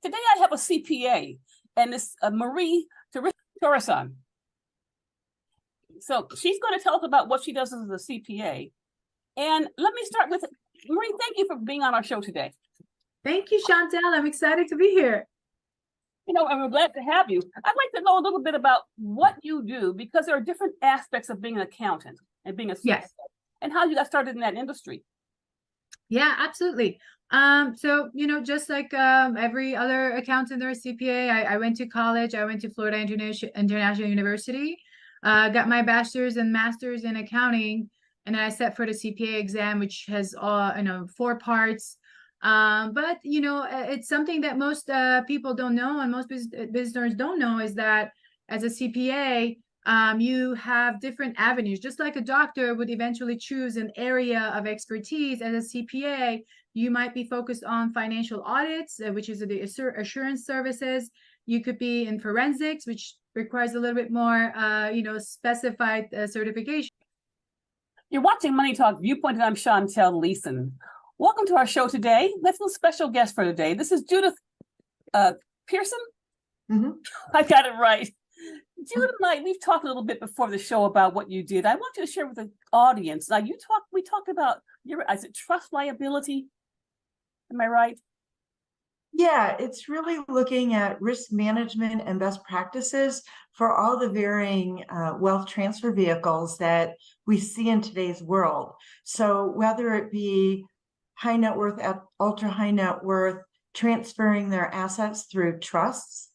Today I have a CPA, and it's Marie Torreson. So she's going to tell us about what she does as a CPA. And let me start with Marie. Thank you for being on our show today. Thank you, Chantel. I'm excited to be here. And we're glad to have you. I'd like to know a little bit about what you do, because there are different aspects of being an accountant and being a CPA, yes, and how you got started in that industry. Yeah, absolutely. So, just like every other accountant or CPA, I went to college. I went to Florida International University, got my bachelor's and master's in accounting, and then I set for the CPA exam, which has 4 parts. But it's something that most people don't know, and most businesses don't know, is that as a CPA, you have different avenues. Just like a doctor would eventually choose an area of expertise, as a CPA, you might be focused on financial audits, which is the assurance services. You could be in forensics, which requires a little bit more, specified certification. You're watching Money Talk Viewpoint, and I'm Chantel Leeson. Welcome to our show today. Let's do a special guest for today. This is Judith Pearson. Mm-hmm. I got it right. Judith and I, we've talked a little bit before the show about what you did. I want you to share with the audience. Now, we talked about is it trust liability? Am I right? Yeah, it's really looking at risk management and best practices for all the varying wealth transfer vehicles that we see in today's world. So whether it be high net worth, ultra high net worth, transferring their assets through trusts,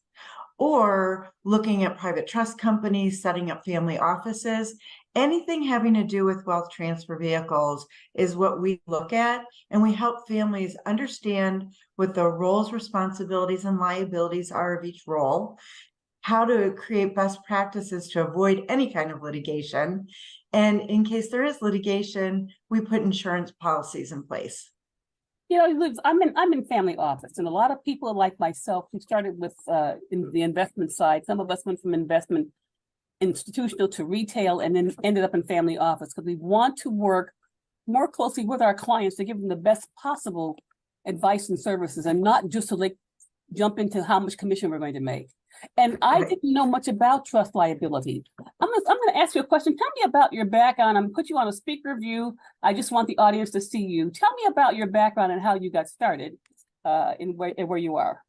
or looking at private trust companies, setting up family offices, anything having to do with wealth transfer vehicles is what we look at. And we help families understand what the roles, responsibilities, and liabilities are of each role, how to create best practices to avoid any kind of litigation. And in case there is litigation, we put insurance policies in place. I'm in family office, and a lot of people like myself who started with in the investment side. Some of us went from investment institutional to retail, and then ended up in family office because we want to work more closely with our clients to give them the best possible advice and services, and not just to jump into how much commission we're going to make. And I didn't know much about trust liability. I'm going to ask you a question. Tell me about your background. I'm going to put you on a speaker view. I just want the audience to see you. Tell me about your background and how you got started in where you are.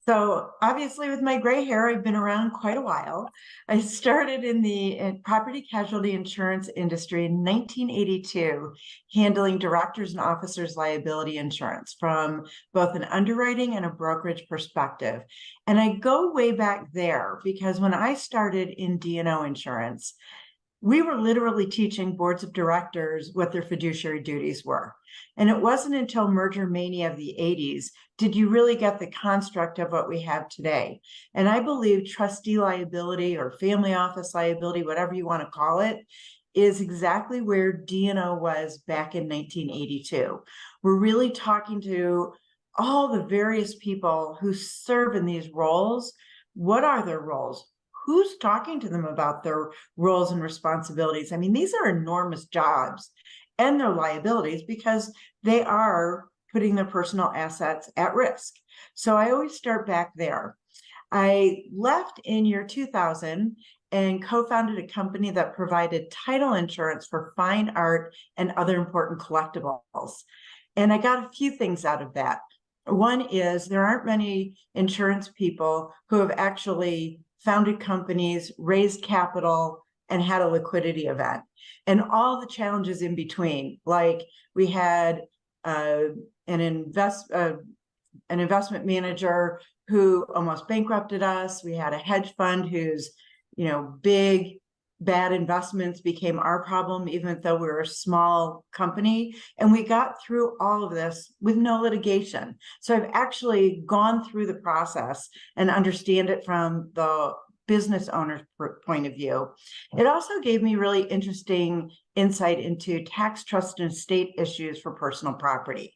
So obviously with my gray hair, I've been around quite a while. I started in the property casualty insurance industry in 1982, handling directors and officers liability insurance from both an underwriting and a brokerage perspective. And I go way back there because when I started in D&O insurance, we were literally teaching boards of directors what their fiduciary duties were. And it wasn't until merger mania of the 80s did you really get the construct of what we have today. And I believe trustee liability or family office liability, whatever you want to call it, is exactly where D&O was back in 1982. We're really talking to all the various people who serve in these roles. What are their roles? Who's talking to them about their roles and responsibilities? I mean, these are enormous jobs and their liabilities because they are putting their personal assets at risk. So I always start back there. I left in year 2000 and co-founded a company that provided title insurance for fine art and other important collectibles. And I got a few things out of that. One is there aren't many insurance people who have actually founded companies, raised capital, and had a liquidity event, and all the challenges in between. Like we had an investment manager who almost bankrupted us. We had a hedge fund whose, big bad investments became our problem, even though we were a small company. And we got through all of this with no litigation. So I've actually gone through the process and understand it from the business owner's point of view. It also gave me really interesting insight into tax, trust, and estate issues for personal property.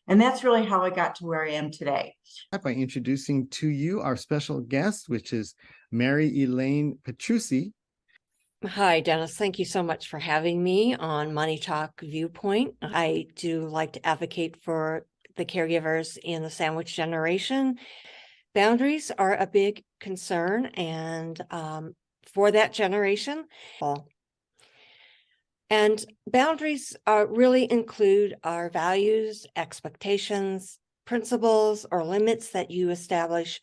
And that's really how I got to where I am today. By introducing to you our special guest, which is Mary Elaine Petrucci. Hi, Dennis. Thank you so much for having me on Money Talk Viewpoint. I do like to advocate for the caregivers in the sandwich generation. Boundaries are a big concern, and for that generation. And boundaries really include our values, expectations, principles, or limits that you establish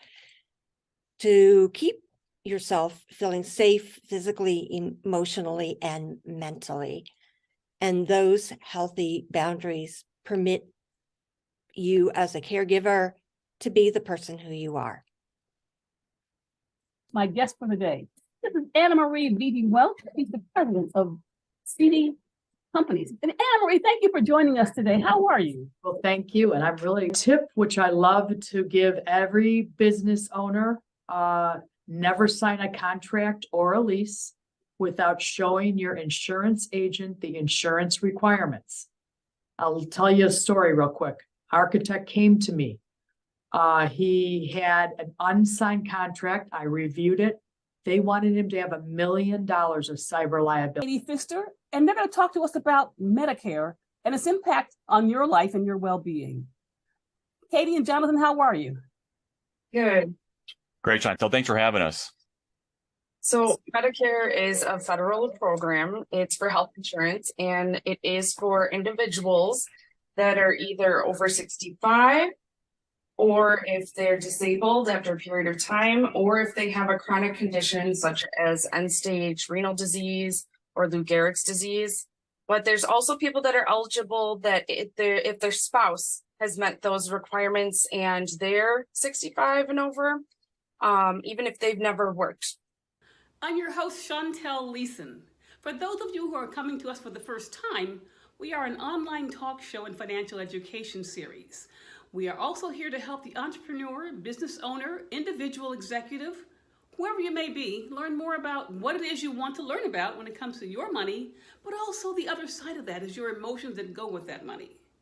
to keep yourself feeling safe physically, emotionally, and mentally. And those healthy boundaries permit you as a caregiver to be the person who you are. My guest for the day. This is Anna Marie Beebe Welch. She's the president of CD Companies. And Anna Marie, thank you for joining us today. How are you? Well, thank you. And I'm really tip, which I love to give every business owner, never sign a contract or a lease without showing your insurance agent the insurance requirements. I'll tell you a story real quick. Architect came to me. He had an unsigned contract. I reviewed it. They wanted him to have $1 million of cyber liability. Katie Pfister, and they're going to talk to us about Medicare and its impact on your life and your well-being. Katie and Jonathan, how are you? Good. Great, Chantel. Thanks for having us. So Medicare is a federal program. It's for health insurance, and it is for individuals that are either over 65, or if they're disabled after a period of time, or if they have a chronic condition such as end-stage renal disease or Lou Gehrig's disease. But there's also people that are eligible that if their spouse has met those requirements and they're 65 and over, even if they've never worked. I'm your host, Chantel Leeson. For those of you who are coming to us for the first time, we are an online talk show and financial education series. We are also here to help the entrepreneur, business owner, individual executive, whoever you may be, learn more about what it is you want to learn about when it comes to your money, but also the other side of that is your emotions that go with that money.